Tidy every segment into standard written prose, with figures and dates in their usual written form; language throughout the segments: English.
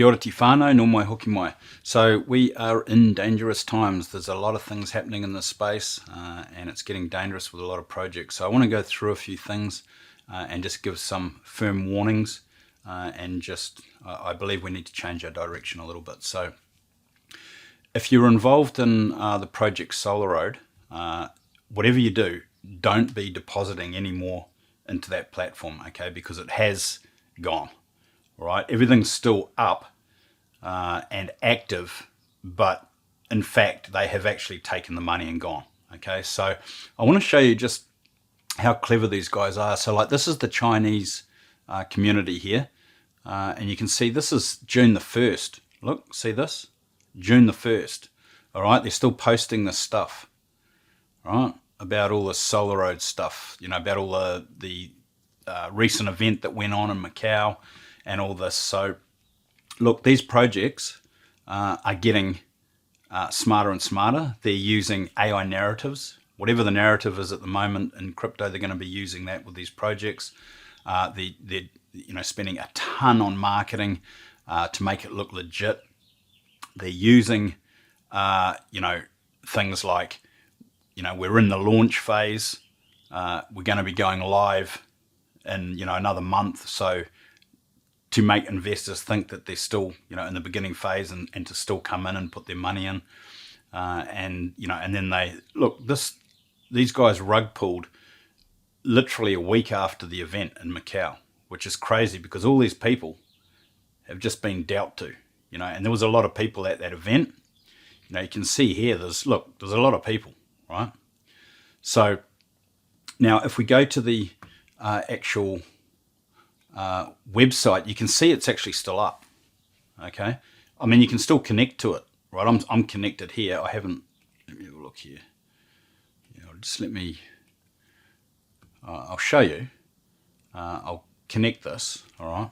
Kia ora te whānau, no mai hoki mai. So we are in dangerous times. There's a lot of things happening in this space and it's getting dangerous with a lot of projects. So I want to go through a few things and just give some firm warnings and just, I believe we need to change our direction a little bit. So if you're involved in the project Solaroad, whatever you do, don't be depositing any more into that platform, okay, because it has gone. Right, everything's still up and active, but in fact they have actually taken the money and gone. Okay, so I want to show you just how clever these guys are. So like, this is the Chinese community here, and you can see this is June the 1st. Look, see this? June the 1st. All right, they're still posting this stuff, right, about all the Solaroad stuff, you know, about all the recent event that went on in Macau and all this. So look, these projects are getting smarter and smarter. They're using AI narratives. Whatever the narrative is at the moment in crypto, they're going to be using that with these projects. They're spending a ton on marketing to make it look legit. They're using things like, we're in the launch phase. We're going to be going live in another month. So to make investors think that they're still, in the beginning phase and to still come in and put their money in. And then they, look, these guys rug pulled literally a week after the event in Macau, which is crazy because all these people have just been dealt to, and there was a lot of people at that event. You can see here, there's a lot of people, right? So now if we go to the actual website, you can see it's actually still up. Okay, I mean, you can still connect to it, right? I'm connected here. I haven't. Let me have a look here. Just let me. I'll show you. I'll connect this. All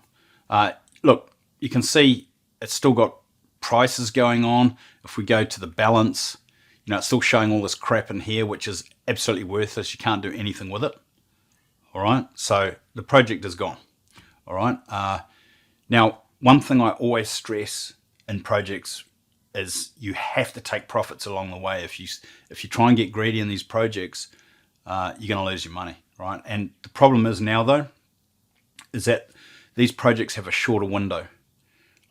right. Look, you can see it's still got prices going on. If we go to the balance, it's still showing all this crap in here, which is absolutely worthless. You can't do anything with it. All right. So the project is gone. All right. Now, one thing I always stress in projects is you have to take profits along the way. If you try and get greedy in these projects, you're going to lose your money, right? And the problem is now, though, is that these projects have a shorter window.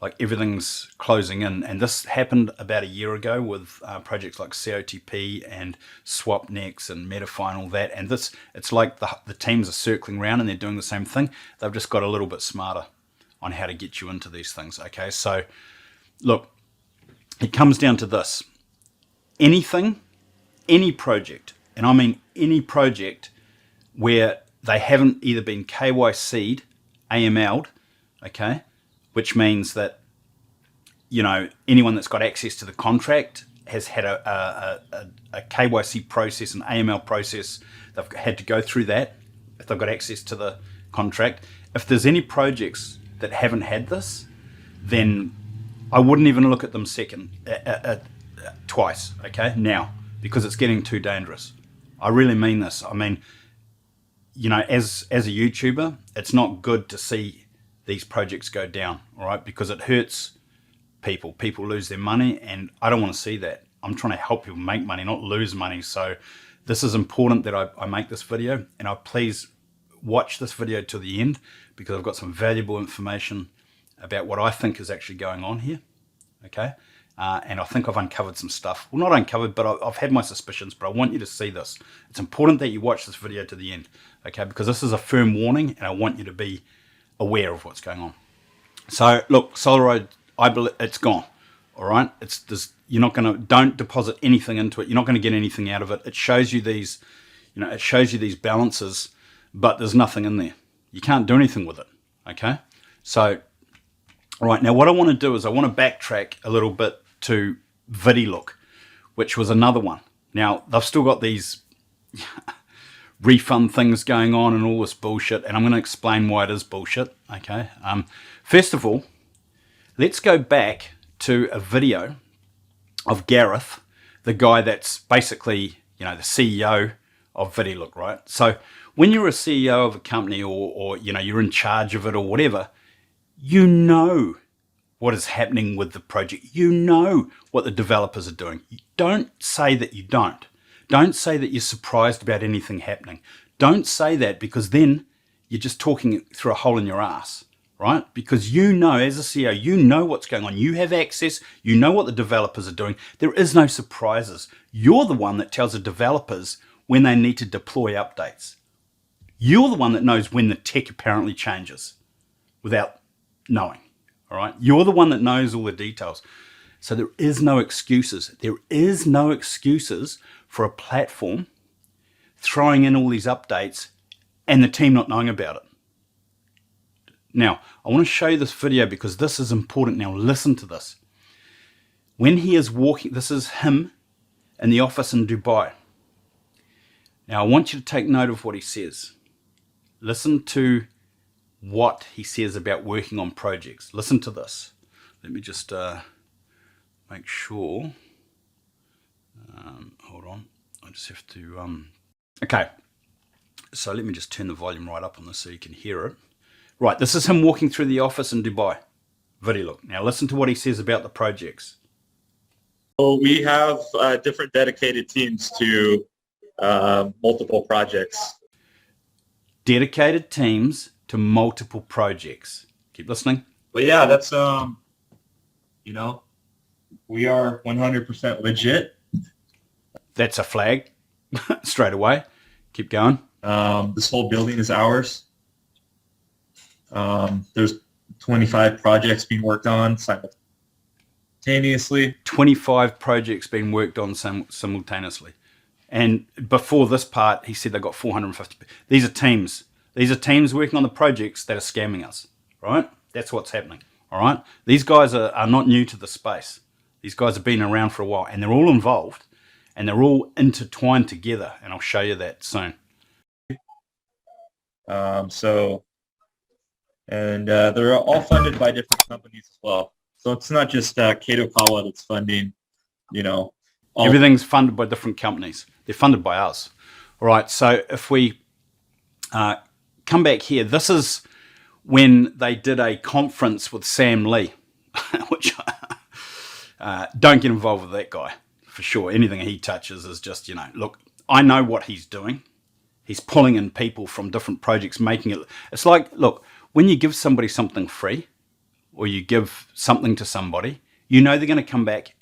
Like, everything's closing in, and this happened about a year ago with projects like COTP and SwapNex and MetaFi and all that. And it's like the teams are circling around and they're doing the same thing. They've just got a little bit smarter on how to get you into these things. Okay, so look, it comes down to this: any project, and I mean any project where they haven't either been KYC'd, AML'd, okay, which means that, anyone that's got access to the contract has had a KYC process, an AML process. They've had to go through that if they've got access to the contract. If there's any projects that haven't had this, then I wouldn't even look at them twice, okay, now, because it's getting too dangerous. I really mean this. I mean, as a YouTuber, it's not good to see these projects go down, all right, because it hurts people. People lose their money, and I don't want to see that. I'm trying to help people make money, not lose money. So this is important that I make this video, and please watch this video to the end, because I've got some valuable information about what I think is actually going on here, okay? And I think I've uncovered some stuff. Well, not uncovered, but I've had my suspicions, but I want you to see this. It's important that you watch this video to the end, okay? Because this is a firm warning, and I want you to be aware of what's going on. So look, Solaroad, I believe it's gone. All right, don't deposit anything into it. You're not going to get anything out of it. It shows you these, these balances, but there's nothing in there. You can't do anything with it. Okay, so all right, now what I want to do is I want to backtrack a little bit to ViDiLOOK, which was another one. Now they've still got these refund things going on and all this bullshit, and I'm going to explain why it is bullshit. Okay, first of all, let's go back to a video of Gareth, the guy that's basically the CEO of ViDiLOOK, right? So when you're a CEO of a company, or you're in charge of it or whatever, what is happening with the project. You know what the developers are doing. Don't say that you don't. Don't say that you're surprised about anything happening. Don't say that, because then you're just talking through a hole in your ass, right? Because you know, as a CEO, you know what's going on. You have access. You know what the developers are doing. There is no surprises. You're the one that tells the developers when they need to deploy updates. You're the one that knows when the tech apparently changes without knowing, all right? You're the one that knows all the details. So there is no excuses. There is no excuses for a platform throwing in all these updates and the team not knowing about it. Now, I want to show you this video because this is important. Now, listen to this. When he is walking, this is him in the office in Dubai. Now, I want you to take note of what he says. Listen to what he says about working on projects. Listen to this. Let me just make sure. Hold on. I just have to... Okay. So let me just turn the volume right up on this so you can hear it. Right, this is him walking through the office in Dubai. ViDiLOOK. Now listen to what he says about the projects. Well, we have different dedicated teams to multiple projects. Dedicated teams to multiple projects. Keep listening. But yeah, that's, you know, we are 100% legit. That's a flag straight away. Keep going. This whole building is ours. There's 25 projects being worked on simultaneously. 25 projects being worked on simultaneously. And before this part, he said they got 450. These are teams. These are teams working on the projects that are scamming us, right? That's what's happening, all right? These guys are not new to the space. These guys have been around for a while, and they're all involved, and they're all intertwined together, and I'll show you that soon. They're all funded by different companies as well. So it's not just Kadokawa that's funding, you know. Everything's funded by different companies. They're funded by us. All right, so if we come back here, this is when they did a conference with Sam Lee, which don't get involved with that guy, for sure. Anything he touches is just, you know, look, I know what he's doing. He's pulling in people from different projects, making it, it's like, look, when you give somebody something free, or you give something to somebody, you know they're going to come back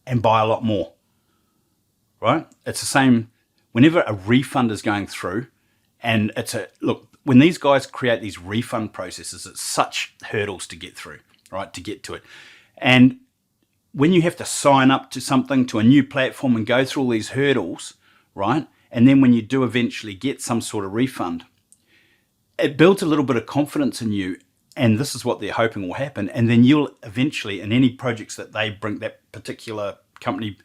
and buy a lot more, right? It's the same whenever a refund is going through, and it's a, look, when these guys create these refund processes, it's such hurdles to get through, right, to get to it. And when you have to sign up to something, to a new platform, and go through all these hurdles, right, and then when you do eventually get some sort of refund, it builds a little bit of confidence in you, and this is what they're hoping will happen. And then you'll eventually, in any projects that they bring, that particular company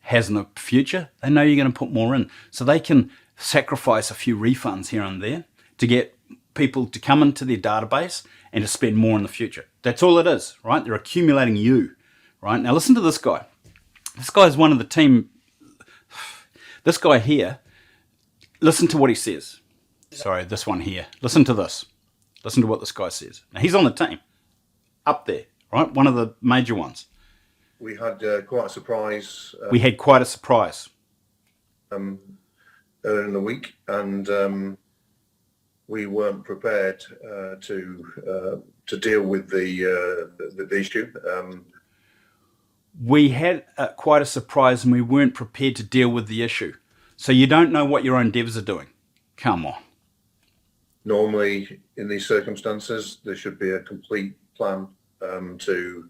has in the future, they know you're going to put more in. So they can sacrifice a few refunds here and there to get people to come into their database and to spend more in the future. That's all it is, right? They're accumulating you, right? Now listen to this guy. This guy is one of the team. This guy here, listen to what he says. Sorry, this one here. Listen to this. Listen to what this guy says. Now, he's on the team. Up there, right? One of the major ones. We had quite a surprise. We had quite a surprise. Earlier in the week, and we weren't prepared to deal with the issue. We had quite a surprise, and we weren't prepared to deal with the issue. So you don't know what your own devs are doing. Come on. Normally, in these circumstances, there should be a complete plan to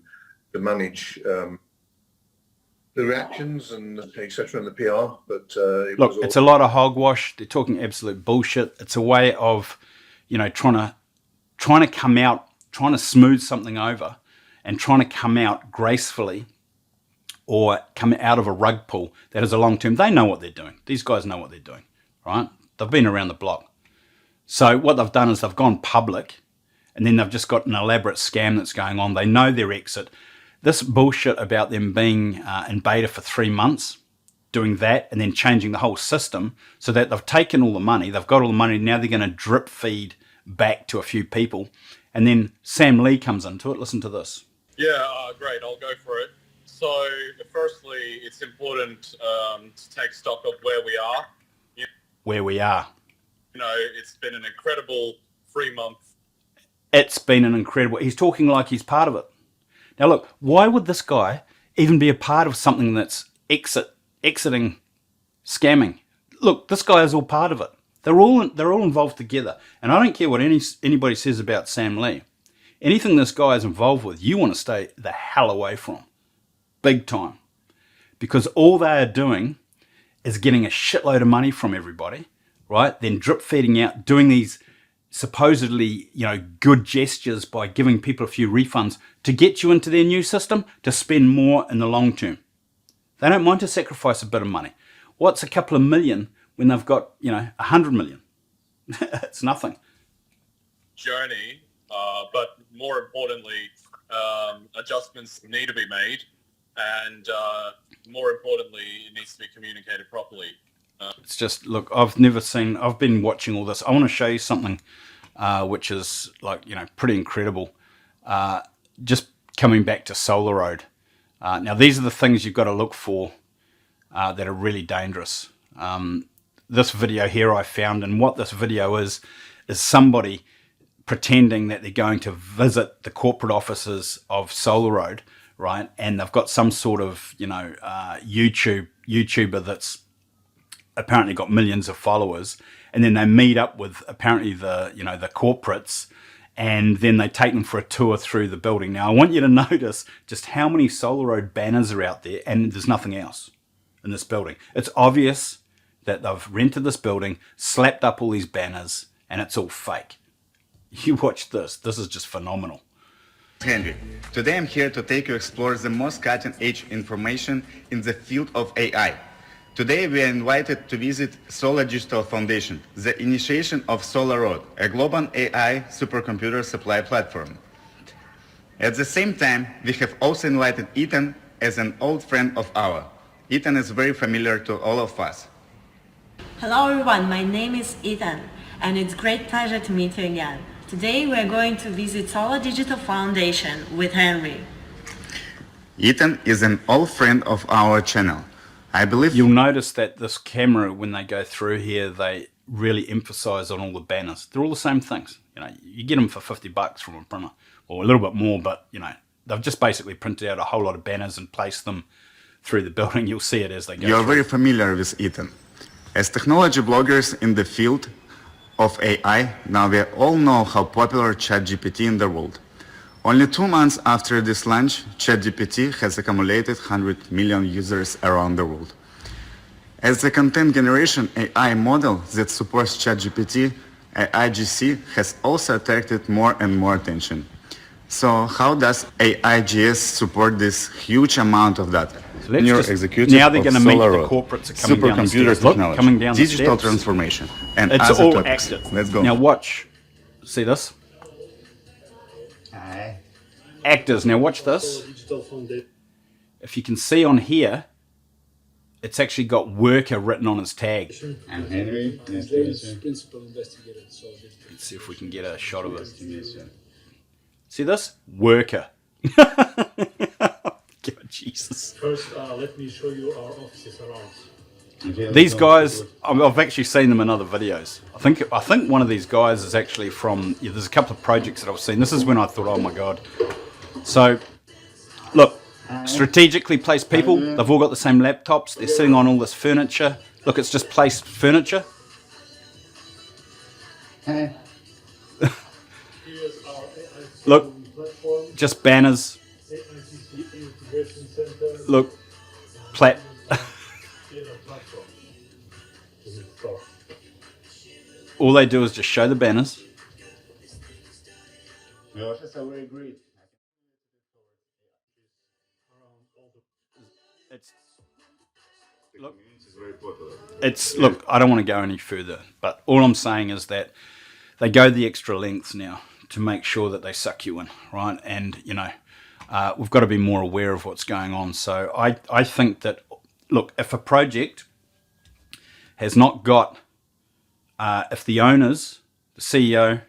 manage the reactions and etc. and the PR. But look, it's a lot of hogwash. They're talking absolute bullshit. It's a way of, you know, trying to come out, trying to smooth something over, and trying to come out gracefully, or come out of a rug pull that is a long term. They know what they're doing. These guys know what they're doing, right? They've been around the block. So what they've done is they've gone public, and then they've just got an elaborate scam that's going on. They know their exit. This bullshit about them being in beta for 3 months, doing that, and then changing the whole system so that they've taken all the money, they've got all the money, now they're going to drip feed back to a few people. And then Sam Lee comes into it. Listen to this. Yeah, great. I'll go for it. So, firstly, it's important to take stock of where we are. Where we are. You know, it's been an incredible 3 months. It's been an incredible... He's talking like he's part of it. Now, look, why would this guy even be a part of something that's exiting, scamming? Look, this guy is all part of it. They're all involved together. And I don't care what anybody says about Sam Lee. Anything this guy is involved with, you want to stay the hell away from. Big time. Because all they are doing is getting a shitload of money from everybody, right? Then drip feeding out, doing these supposedly, good gestures by giving people a few refunds to get you into their new system to spend more in the long term. They don't mind to sacrifice a bit of money. What's a couple of million when they've got, 100 million? It's nothing. Journey, but more importantly, adjustments need to be made, and more importantly, it needs to be communicated properly. It's just, look, I've been watching all this. I want to show you something which is pretty incredible. Just coming back to Solaroad. Now, these are the things you've got to look for that are really dangerous. This video here I found, and what this video is somebody pretending that they're going to visit the corporate offices of Solaroad, right? And they've got some sort of, YouTuber that's apparently got millions of followers, and then they meet up with apparently the corporates, and then they take them for a tour through the building. Now, I want you to notice just how many Solaroad banners are out there, and there's nothing else in this building. It's obvious that they've rented this building, slapped up all these banners, and it's all fake. You watch this. This is just phenomenal. Henry, today I'm here to take you explore the most cutting-edge information in the field of AI. Today we are invited to visit Solar Digital Foundation, the initiation of Solaroad, a global AI supercomputer supply platform. At the same time, we have also invited Ethan as an old friend of ours. Ethan is very familiar to all of us. Hello everyone, my name is Ethan, and it's a great pleasure to meet you again. Today we are going to visit Solar Digital Foundation with Henry. Ethan is an old friend of our channel. I believe you'll notice that this camera, when they go through here, they really emphasize on all the banners. They're all the same things. You get them for $50 from a printer, or a little bit more, but they've just basically printed out a whole lot of banners and placed them through the building. You'll see it as they go. You're very familiar with Ethan. As technology bloggers in the field of AI, now we all know how popular ChatGPT in the world. Only 2 months after this launch, ChatGPT has accumulated 100 million users around the world. As the content generation AI model that supports ChatGPT, AIGC has also attracted more and more attention. So how does AIGS support this huge amount of data? So now they're going to meet the corporates are coming down the stairs. Look, coming down the stairs. Digital transformation, and it's other all topics. active. Let's go. Now watch. See this? Actors. Now watch this. If you can see on here, it's actually got worker written on his tag. And Henry, let's see if we can get a shot of it. See this? Worker. God, Jesus. First, let me show you our offices around. These guys, I've actually seen them in other videos. I think one of these guys is actually from, there's a couple of projects that I've seen. This is when I thought, oh my God. So, look, strategically placed people. They've all got the same laptops. They're sitting on all this furniture. Look, it's just placed furniture. Look, just banners. Look, all they do is just show the banners. Look, I don't want to go any further, but all I'm saying is that they go the extra lengths now to make sure that they suck you in, right? And, we've got to be more aware of what's going on. So I think that, look, if a project has not got, if the owners, the CEO,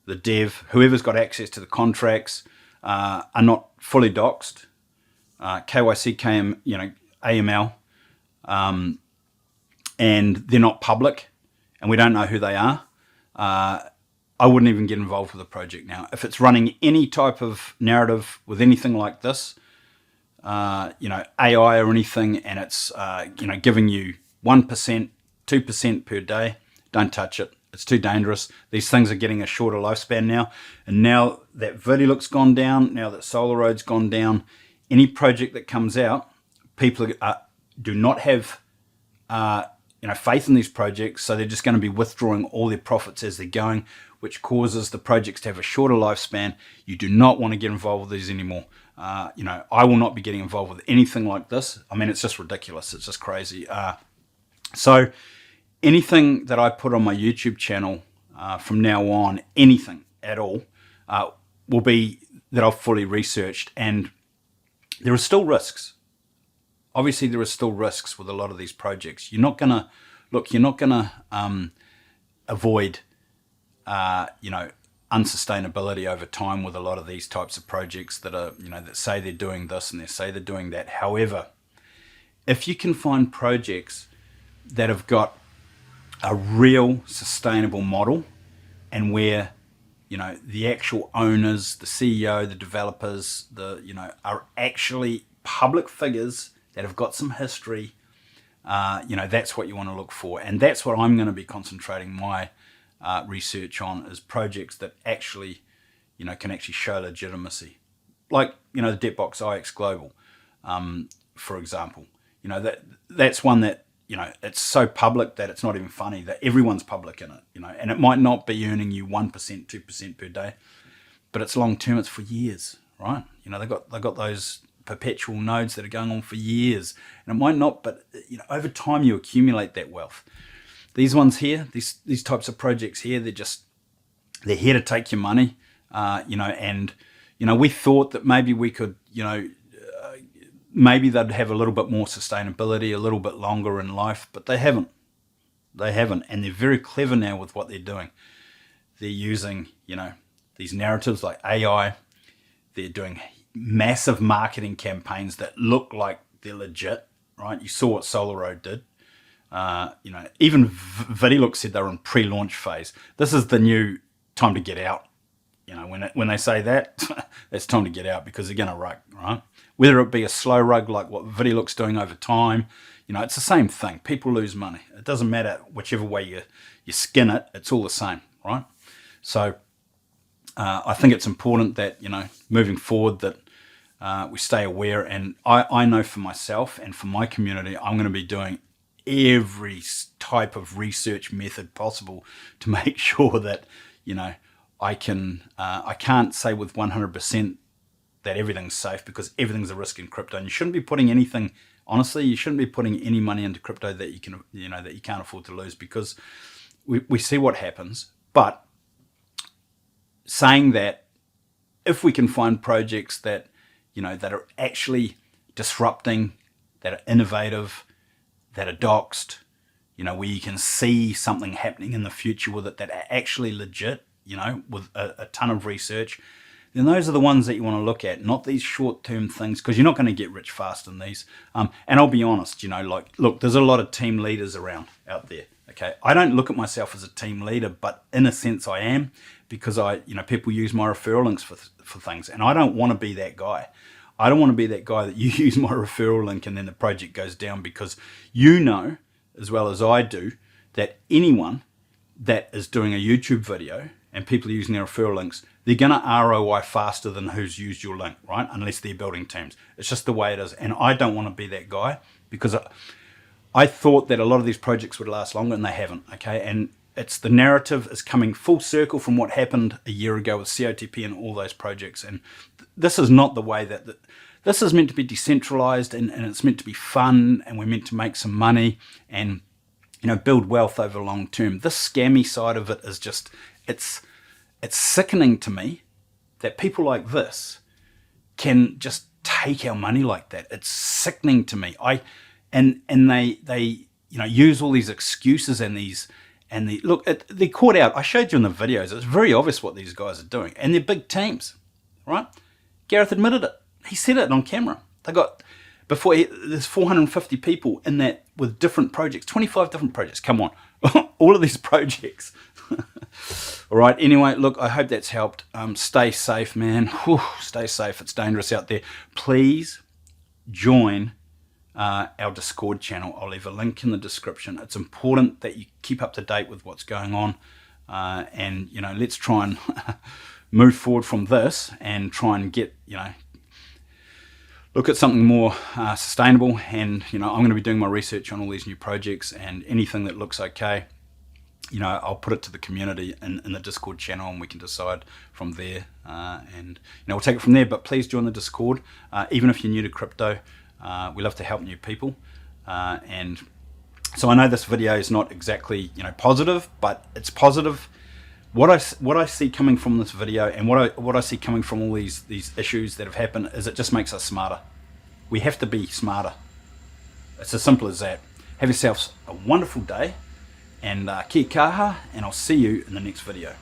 the dev, whoever's got access to the contracts, are not fully doxed, KYC, AML, and they're not public, and we don't know who they are, I wouldn't even get involved with a project now. If it's running any type of narrative with anything like this, AI or anything, and it's giving you 1%, 2% per day, don't touch it. It's too dangerous. These things are getting a shorter lifespan now, and now that ViDiLOOK's gone down, now that Solaroad's gone down, any project that comes out, people do not have faith in these projects, so they're just going to be withdrawing all their profits as they're going, which causes the projects to have a shorter lifespan. You do not want to get involved with these anymore. I will not be getting involved with anything like this. I mean, it's just ridiculous. It's just crazy. So anything that I put on my YouTube channel from now on, anything at all, will be that I've fully researched. And there are still risks. Obviously, there are still risks with a lot of these projects. You're not going to avoid, unsustainability over time with a lot of these types of projects that are, that say they're doing this and they say they're doing that. However, if you can find projects that have got a real sustainable model, and where the actual owners, the CEO, the developers, are actually public figures that have got some history, that's what you want to look for. And that's what I'm going to be concentrating my research on, is projects that actually can actually show legitimacy, like the Debtbox IX Global, for example. That's one that it's so public that it's not even funny, that everyone's public in it, and it might not be earning you 1%, 2% per day, but it's long term, it's for years, right? They got those perpetual nodes that are going on for years, and it might not, but over time you accumulate that wealth. These ones here, these types of projects here, they're here to take your money, and we thought that maybe we could, maybe they'd have a little bit more sustainability, a little bit longer in life, but they haven't. And they're very clever now with what they're doing. They're using, these narratives like AI. They're doing massive marketing campaigns that look like they're legit, right? You saw what Solaroad did. Even ViDiLOOK said they're in pre-launch phase. This is the new time to get out. When they say that, it's time to get out, because they're going to rug, right? Whether it be a slow rug like what ViDiLOOK's doing over time, it's the same thing. People lose money. It doesn't matter whichever way you skin it. It's all the same, right? So I think it's important that, moving forward, that we stay aware. And I know for myself and for my community, I'm going to be doing every type of research method possible to make sure that, I can't say with 100% that everything's safe, because everything's a risk in crypto, and you shouldn't be putting anything, honestly, you shouldn't be putting any money into crypto that you can, that you can't afford to lose, because we see what happens. But saying that, if we can find projects that, that are actually disrupting, that are innovative, that are doxed, where you can see something happening in the future with it that are actually legit, with a ton of research, then those are the ones that you want to look at, not these short-term things, because you're not going to get rich fast in these. And I'll be honest, look, there's a lot of team leaders out there. Okay, I don't look at myself as a team leader, but in a sense I am, because people use my referral links for things, and I don't want to be that guy. I don't want to be that guy that you use my referral link and then the project goes down, because as well as I do, that anyone that is doing a YouTube video and people are using their referral links, they're going to ROI faster than who's used your link, right? Unless they're building teams. It's just the way it is. And I don't want to be that guy, because I thought that a lot of these projects would last longer, and they haven't, okay? And it's the narrative is coming full circle from what happened a year ago with COTP and all those projects. And this is not the way that this is meant to be decentralized, and it's meant to be fun, and we're meant to make some money and, build wealth over long term. This scammy side of it is just, it's sickening to me that people like this can just take our money like that. It's sickening to me. And they use all these excuses and look, they're caught out. I showed you in the videos. It's very obvious what these guys are doing, and they're big teams, right? Gareth admitted it. He said it on camera. They got, there's 450 people in that with different projects, 25 different projects. Come on, all of these projects. All right, anyway, look, I hope that's helped. Stay safe, man. Whew, stay safe. It's dangerous out there. Please join our Discord channel. I'll leave a link in the description. It's important that you keep up to date with what's going on. And, you know, let's try and move forward from this and try and get, you know, look at something more sustainable. And, you know, I'm going to be doing my research on all these new projects, and anything that looks okay, you know, I'll put it to the community in the Discord channel, and we can decide from there. And, you know, we'll take it from there. But please join the Discord, even if you're new to crypto. We love to help new people. And so I know this video is not exactly, you know, positive, but it's positive. What I see coming from this video, and what I see coming from all these issues that have happened, is it just makes us smarter. We have to be smarter. It's as simple as that. Have yourselves a wonderful day, and kia kaha, and I'll see you in the next video.